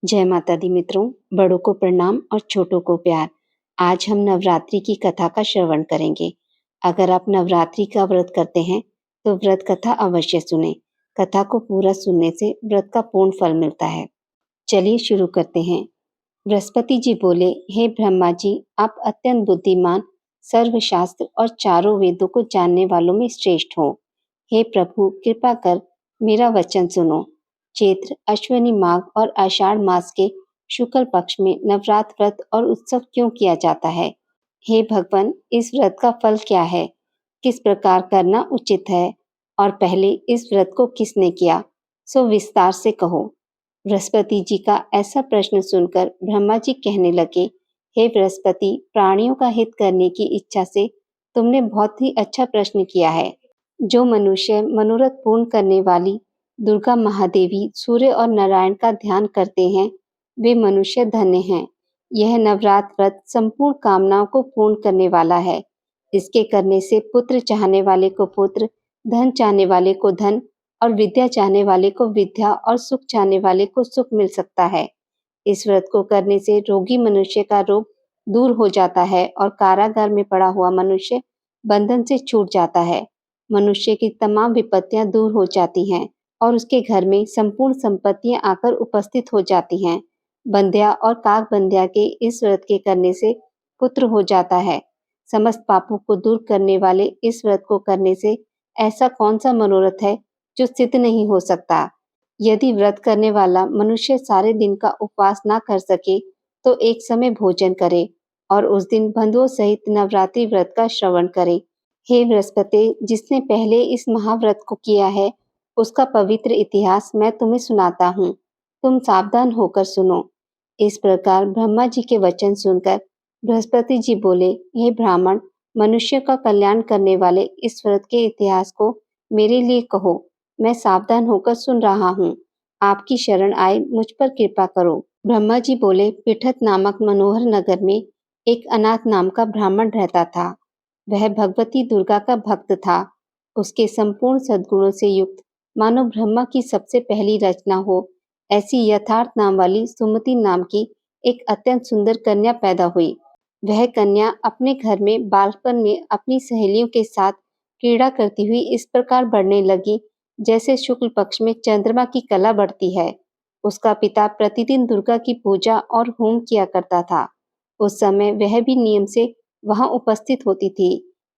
जय माता दी मित्रों, बड़ों को प्रणाम और छोटों को प्यार। आज हम नवरात्रि की कथा का श्रवण करेंगे। अगर आप नवरात्रि का व्रत करते हैं तो व्रत कथा अवश्य सुने। कथा को पूरा सुनने से व्रत का पूर्ण फल मिलता है। चलिए शुरू करते हैं। बृहस्पति जी बोले, हे ब्रह्मा जी, आप अत्यंत बुद्धिमान, सर्वशास्त्र और चारों वेदों को जानने वालों में श्रेष्ठ हो। हे प्रभु, कृपा कर मेरा वचन सुनो। चैत्र, अश्विनी माघ और आषाढ़ मास के शुक्ल पक्ष में नवरात्र व्रत और उत्सव क्यों किया जाता है? हे भगवान, इस व्रत का फल क्या है? किस प्रकार करना उचित है? और पहले इस व्रत को किसने किया? सो विस्तार से कहो। बृहस्पति जी का ऐसा प्रश्न सुनकर ब्रह्मा जी कहने लगे, हे बृहस्पति, प्राणियों का हित करने की इच्छा से तुमने बहुत ही अच्छा प्रश्न किया है। जो मनुष्य मनोरथ पूर्ण करने वाली दुर्गा महादेवी, सूर्य और नारायण का ध्यान करते हैं, वे मनुष्य धन्य हैं। यह नवरात्र व्रत संपूर्ण कामनाओं को पूर्ण करने वाला है। इसके करने से पुत्र चाहने वाले को पुत्र, धन चाहने वाले को धन और विद्या चाहने वाले को विद्या और सुख चाहने वाले को सुख मिल सकता है। इस व्रत को करने से रोगी मनुष्य का रोग दूर हो जाता है और कारागार में पड़ा हुआ मनुष्य बंधन से छूट जाता है। मनुष्य की तमाम विपत्तियां दूर हो जाती हैं और उसके घर में संपूर्ण संपत्तियां आकर उपस्थित हो जाती हैं। बंध्या और काक बंध्या के इस व्रत के करने से पुत्र हो जाता है। समस्त पापों को दूर करने वाले इस व्रत को करने से ऐसा कौन सा मनोरथ है जो सिद्ध नहीं हो सकता। यदि व्रत करने वाला मनुष्य सारे दिन का उपवास ना कर सके तो एक समय भोजन करे और उस दिन बंधुओं सहित नवरात्रि व्रत का श्रवण करे। हे बृहस्पति, जिसने पहले इस महाव्रत को किया है, उसका पवित्र इतिहास मैं तुम्हें सुनाता हूँ। तुम सावधान होकर सुनो। इस प्रकार ब्रह्मा जी के वचन सुनकर बृहस्पति जी बोले, हे ब्राह्मण, मनुष्य का कल्याण करने वाले इस व्रत के इतिहास को मेरे लिए कहो। मैं सावधान होकर सुन रहा हूँ। आपकी शरण आए, मुझ पर कृपा करो। ब्रह्मा जी बोले, पिठत नामक मनोहर नगर में एक अनाथ नाम का ब्राह्मण रहता था। वह भगवती दुर्गा का भक्त था। उसके संपूर्ण सद्गुणों से युक्त, मानो ब्रह्मा की सबसे पहली रचना हो, ऐसी यथार्थ नाम वाली सुमति नाम की एक अत्यंत सुंदर कन्या पैदा हुई। वह कन्या अपने घर में बालपन में अपनी सहेलियों के साथ क्रीड़ा करती हुई इस प्रकार बढ़ने लगी जैसे शुक्ल पक्ष में चंद्रमा की कला बढ़ती है। उसका पिता प्रतिदिन दुर्गा की पूजा और होम किया करता था। उस समय वह भी नियम से वहां उपस्थित होती थी।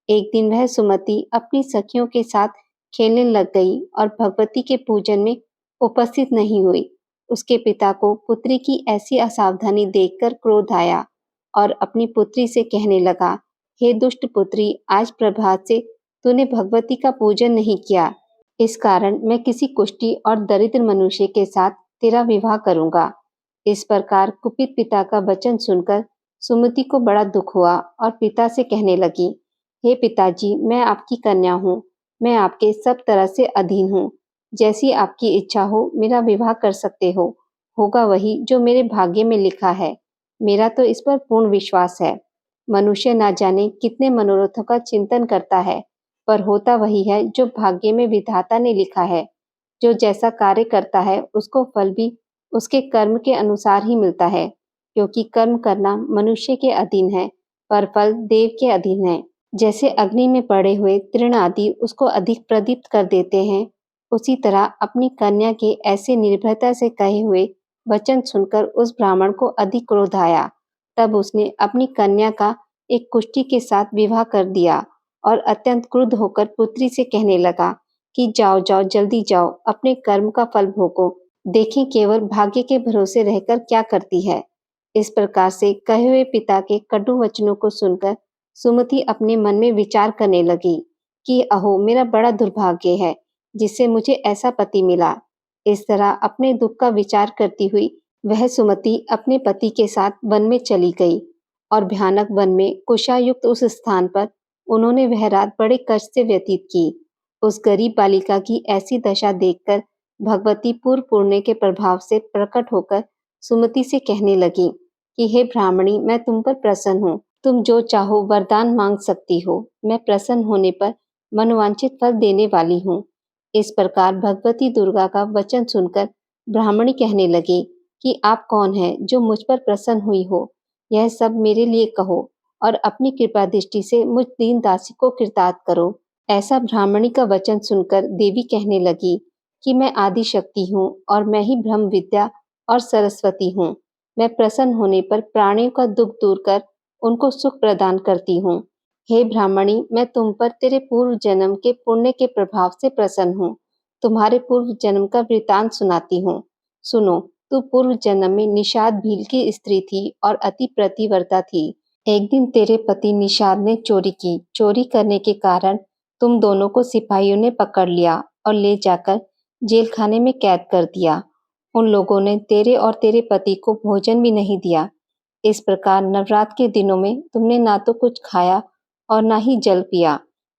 एक दिन वह सुमति अपनी सखियों के साथ खेलने लग गई और भगवती के पूजन में उपस्थित नहीं हुई। उसके पिता को पुत्री की ऐसी असावधानी देखकर क्रोध आया और अपनी पुत्री से कहने लगा, हे दुष्ट पुत्री, आज प्रभात से तूने भगवती का पूजन नहीं किया। इस कारण मैं किसी कुष्ठी और दरिद्र मनुष्य के साथ तेरा विवाह करूंगा। इस प्रकार कुपित पिता का वचन सुनकर सुमति को बड़ा दुख हुआ और पिता से कहने लगी, हे पिताजी, मैं आपकी कन्या हूँ। मैं आपके सब तरह से अधीन हूँ। जैसी आपकी इच्छा हो मेरा विवाह कर सकते हो। होगा वही जो मेरे भाग्य में लिखा है। मेरा तो इस पर पूर्ण विश्वास है। मनुष्य ना जाने कितने मनोरथों का चिंतन करता है, पर होता वही है जो भाग्य में विधाता ने लिखा है। जो जैसा कार्य करता है उसको फल भी उसके कर्म के अनुसार ही मिलता है, क्योंकि कर्म करना मनुष्य के अधीन है, पर फल देव के अधीन है। जैसे अग्नि में पड़े हुए तृण आदि उसको अधिक प्रदीप्त कर देते हैं, उसी तरह अपनी कन्या के ऐसे निर्भयता से कहे हुए वचन सुनकर उस ब्राह्मण को अधिक क्रोध आया। तब उसने अपनी कन्या का एक कुष्ठी के साथ विवाह कर दिया और अत्यंत क्रुद्ध होकर पुत्री से कहने लगा कि जाओ जाओ, जल्दी जाओ, अपने कर्म का फल भोगो। देखें केवल भाग्य के भरोसे रहकर क्या करती है। इस प्रकार से कहे हुए पिता के कटु वचनों को सुनकर सुमति अपने मन में विचार करने लगी कि अहो, मेरा बड़ा दुर्भाग्य है जिससे मुझे ऐसा पति मिला। इस तरह अपने दुख का विचार करती हुई वह सुमति अपने पति के साथ वन में चली गई और भयानक वन में कुशायुक्त उस स्थान पर उन्होंने वह रात बड़े कष्ट से व्यतीत की। उस गरीब बालिका की ऐसी दशा देखकर भगवती पूर्व पुण्य के प्रभाव से प्रकट होकर सुमति से कहने लगी कि हे ब्राह्मणी, मैं तुम पर प्रसन्न हूँ। तुम जो चाहो वरदान मांग सकती हो। मैं प्रसन्न होने पर मनोवांछित फल देने वाली हूँ। इस प्रकार भगवती दुर्गा का वचन सुनकर ब्राह्मणी कहने लगी, कि आप कौन हैं जो मुझ पर प्रसन्न हुई हो। यह सब मेरे लिए कहो और अपनी कृपा दृष्टि से मुझ दीन दासी को कृतार्थ करो। ऐसा ब्राह्मणी का वचन सुनकर देवी कहने लगी कि मैं आदि शक्ति हूँ और मैं ही ब्रह्म विद्या और सरस्वती हूँ। मैं प्रसन्न होने पर प्राणियों का दुख दूर कर उनको सुख प्रदान करती हूँ। हे ब्राह्मणी, मैं तुम पर तेरे पूर्व जन्म के पुण्य के प्रभाव से प्रसन्न हूँ। तुम्हारे पूर्व जन्म का वृतांत सुनाती हूँ। सुनो, तू पूर्व जन्म में निषाद भील की स्त्री थी और अति प्रतिव्रता थी। एक दिन तेरे पति निषाद ने चोरी की। चोरी करने के कारण तुम दोनों को सिपाहियों ने पकड़ लिया और ले जाकर जेल खाने में कैद कर दिया। उन लोगों ने तेरे और तेरे पति को भोजन भी नहीं दिया। इस प्रकार नवरात्र के दिनों में तुमने ना तो कुछ खाया और ना ही जल पिया।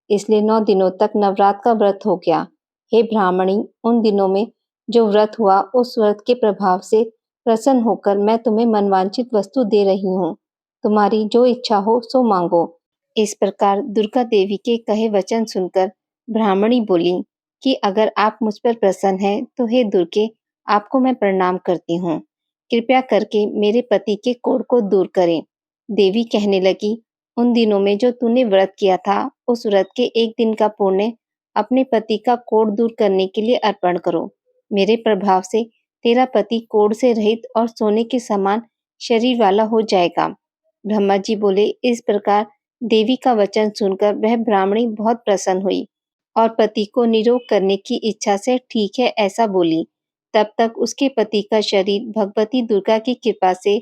इसलिए 9 दिनों तक नवरात्र का व्रत हो गया। हे ब्राह्मणी, उन दिनों में जो व्रत हुआ उस व्रत के प्रभाव से प्रसन्न होकर मैं तुम्हें मनवांछित वस्तु दे रही हूँ। तुम्हारी जो इच्छा हो सो मांगो। इस प्रकार दुर्गा देवी के कहे वचन सुनकर ब्राह्मणी बोली कि अगर आप मुझ पर प्रसन्न हैं तो हे दुर्गे, आपको मैं प्रणाम करती हूँ। कृपया करके मेरे पति के कोढ़ को दूर करें। देवी कहने लगी, उन दिनों में जो तूने व्रत किया था उस व्रत के एक दिन का पुण्य अपने पति का कोढ़ दूर करने के लिए अर्पण करो। मेरे प्रभाव से तेरा पति कोढ़ से रहित और सोने के समान शरीर वाला हो जाएगा। ब्रह्मा जी बोले, इस प्रकार देवी का वचन सुनकर वह ब्राह्मणी बहुत प्रसन्न हुई और पति को निरोग करने की इच्छा से ठीक है ऐसा बोली। तब तक उसके पति का शरीर भगवती दुर्गा की कृपा से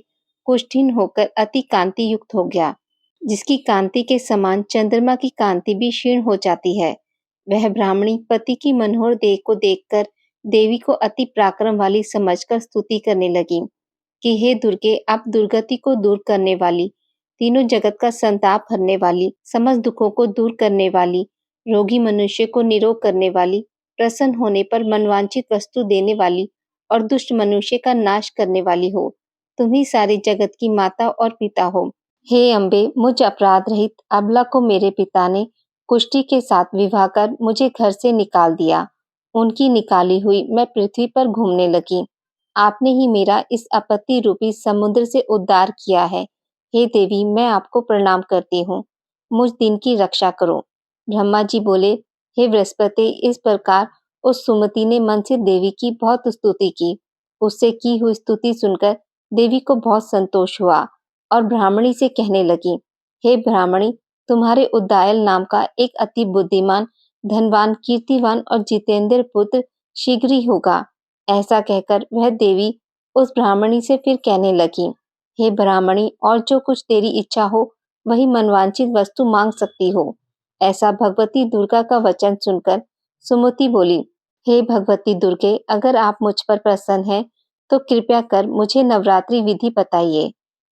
कुष्ठीन होकर अति कांति युक्त हो गया, जिसकी कांति के समान चंद्रमा की कांति भी क्षीण हो जाती है। वह ब्राह्मणी पति की मनोहर देह को देखकर देवी को अति पराक्रम वाली समझकर स्तुति करने लगी कि हे दुर्गे, आप दुर्गति को दूर करने वाली, तीनों जगत का संताप हरने वाली, समस्त दुखों को दूर करने वाली, रोगी मनुष्य को निरोग करने वाली, प्रसन्न होने पर मनवांछित वस्तु देने वाली और दुष्ट मनुष्य का नाश करने वाली हो। तुम ही सारे जगत की माता और पिता हो। हे अम्बे, मुझ अपराध रहित अबला को मेरे पिता ने कुष्ठी के साथ विवाह कर मुझे घर से निकाल दिया। उनकी निकाली हुई मैं पृथ्वी पर घूमने लगी। आपने ही मेरा इस आपत्ति रूपी समुद्र से उद्धार किया है। हे देवी, मैं आपको प्रणाम करती हूँ। मुझ दिन की रक्षा करो। ब्रह्मा जी बोले, हे बृहस्पति, इस प्रकार उस सुमति ने मन से देवी की बहुत स्तुति की। उससे की हुई स्तुति सुनकर देवी को बहुत संतोष हुआ और ब्राह्मणी से कहने लगी, हे ब्राह्मणी, तुम्हारे उद्दायल नाम का एक अति बुद्धिमान, धनवान, कीर्तिवान और जितेंद्र पुत्र शीघ्र ही होगा। ऐसा कहकर वह देवी उस ब्राह्मणी से फिर कहने लगी, हे ब्राह्मणी, और जो कुछ तेरी इच्छा हो वही मनवांछित वस्तु मांग सकती हो। ऐसा भगवती दुर्गा का वचन सुनकर सुमति बोली, हे भगवती दुर्गे, अगर आप मुझ पर प्रसन्न हैं तो कृपया कर मुझे नवरात्रि विधि बताइए।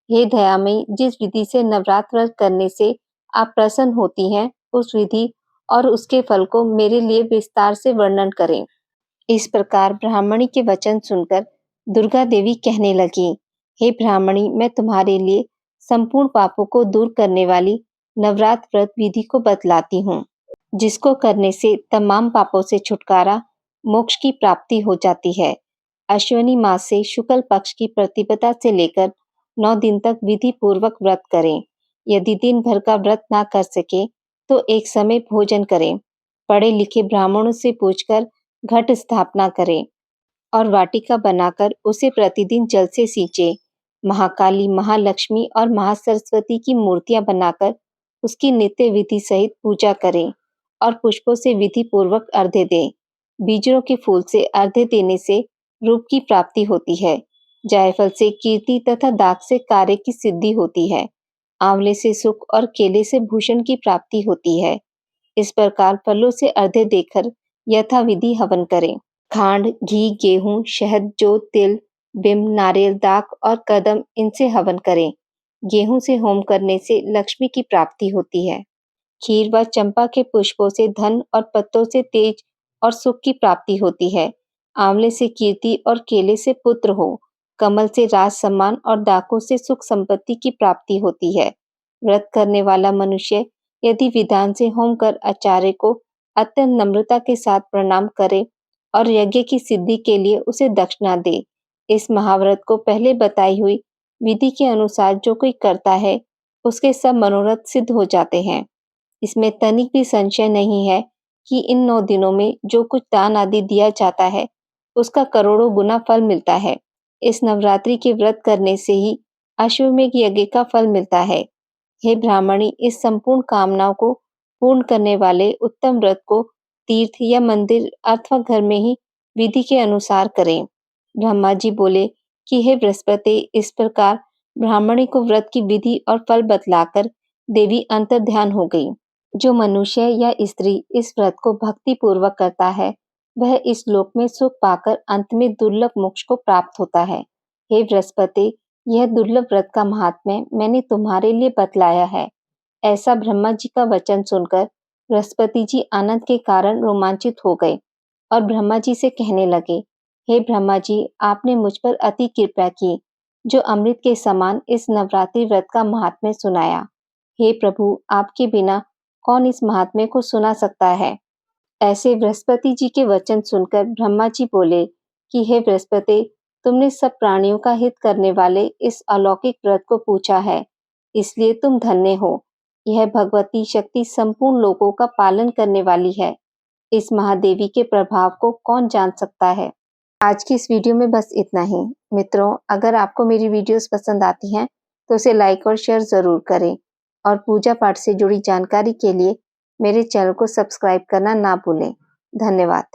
हे दयामयी, जिस विधि से नवरात्र व्रत करने से आप प्रसन्न होती हैं उस विधि और उसके फल को मेरे लिए विस्तार से वर्णन करें। इस प्रकार ब्राह्मणी के वचन सुनकर दुर्गा देवी कहने लगी, हे ब्राह्मणी, मैं तुम्हारे लिए संपूर्ण पापों को दूर करने वाली नवरात्र व्रत विधि को बतलाती हूँ, जिसको करने से तमाम पापों से छुटकारा, मोक्ष की प्राप्ति हो जाती है। अश्विनी मास से शुक्ल पक्ष की प्रतिपदा से लेकर 9 दिन तक विधि पूर्वक व्रत करें। यदि दिन भर का व्रत ना कर सके तो एक समय भोजन करें। पढ़े लिखे ब्राह्मणों से पूछकर घट स्थापना करें और वाटिका बनाकर उसे प्रतिदिन जल से सींचे। महाकाली, महालक्ष्मी और महासरस्वती की मूर्तियां बनाकर उसकी नित्य विधि सहित पूजा करें और पुष्पों से विधि पूर्वक अर्घ्य दें। बीजों के फूल से अर्घ्य देने से रूप की प्राप्ति होती है। जायफल से कीर्ति तथा दाख से कार्य की सिद्धि होती है। आंवले से सुख और केले से भूषण की प्राप्ति होती है। इस प्रकार फलों से अर्घ्य देकर यथाविधि हवन करें। खांड, घी, गेहूं, शहद, जौ, तिल, बिम्ब, नारियल, दाख और कदम, इनसे हवन करें। गेहूं से होम करने से लक्ष्मी की प्राप्ति होती है। खीर व चंपा के पुष्पों से धन और पत्तों से तेज और सुख की प्राप्ति होती है। आंवले से कीर्ति और केले से पुत्र हो। कमल से राज सम्मान और दाखों से सुख संपत्ति की प्राप्ति होती है। व्रत करने वाला मनुष्य यदि विधान से होम कर आचार्य को अत्यंत नम्रता के साथ प्रणाम करे और यज्ञ की सिद्धि के लिए उसे दक्षिणा दे, इस महाव्रत को पहले बताई हुई विधि के अनुसार जो कोई करता है, उसके सब मनोरथ सिद्ध हो जाते हैं। इसमें तनिक भी संशय नहीं है कि इन 9 दिनों में जो कुछ दान आदि दिया जाता है, उसका करोड़ों गुना फल मिलता है। इस नवरात्रि के व्रत करने से ही अश्वमेध यज्ञ का फल मिलता है। हे ब्राह्मणी, इस संपूर्ण कामनाओं को पूर्ण करने वाले उत्तम व्रत को तीर्थ या मंदिर अथवा घर में ही विधि के अनुसार करें। ब्रह्मा जी बोले कि हे बृहस्पति, इस प्रकार ब्राह्मणी को व्रत की विधि और फल बतलाकर देवी अंतर्ध्यान हो गई। जो मनुष्य या स्त्री इस व्रत को भक्ति पूर्वक करता है, वह इस लोक में सुख पाकर अंत में दुर्लभ मोक्ष को प्राप्त होता है। हे बृहस्पति, यह दुर्लभ व्रत का महात्म्य मैंने तुम्हारे लिए बतलाया है। ऐसा ब्रह्मा जी का वचन सुनकर बृहस्पति जी आनंद के कारण रोमांचित हो गए और ब्रह्मा जी से कहने लगे, हे ब्रह्मा जी, आपने मुझ पर अति कृपा की, जो अमृत के समान इस नवरात्रि व्रत का महात्म्य सुनाया। हे प्रभु, आपके बिना कौन इस महात्म्य को सुना सकता है? ऐसे बृहस्पति जी के वचन सुनकर ब्रह्मा जी बोले कि हे बृहस्पति, तुमने सब प्राणियों का हित करने वाले इस अलौकिक व्रत को पूछा है, इसलिए तुम धन्य हो। यह भगवती शक्ति संपूर्ण लोगों का पालन करने वाली है। इस महादेवी के प्रभाव को कौन जान सकता है। आज की इस वीडियो में बस इतना ही। मित्रों, अगर आपको मेरी वीडियोस पसंद आती हैं तो उसे लाइक और शेयर जरूर करें और पूजा पाठ से जुड़ी जानकारी के लिए मेरे चैनल को सब्सक्राइब करना ना भूलें। धन्यवाद।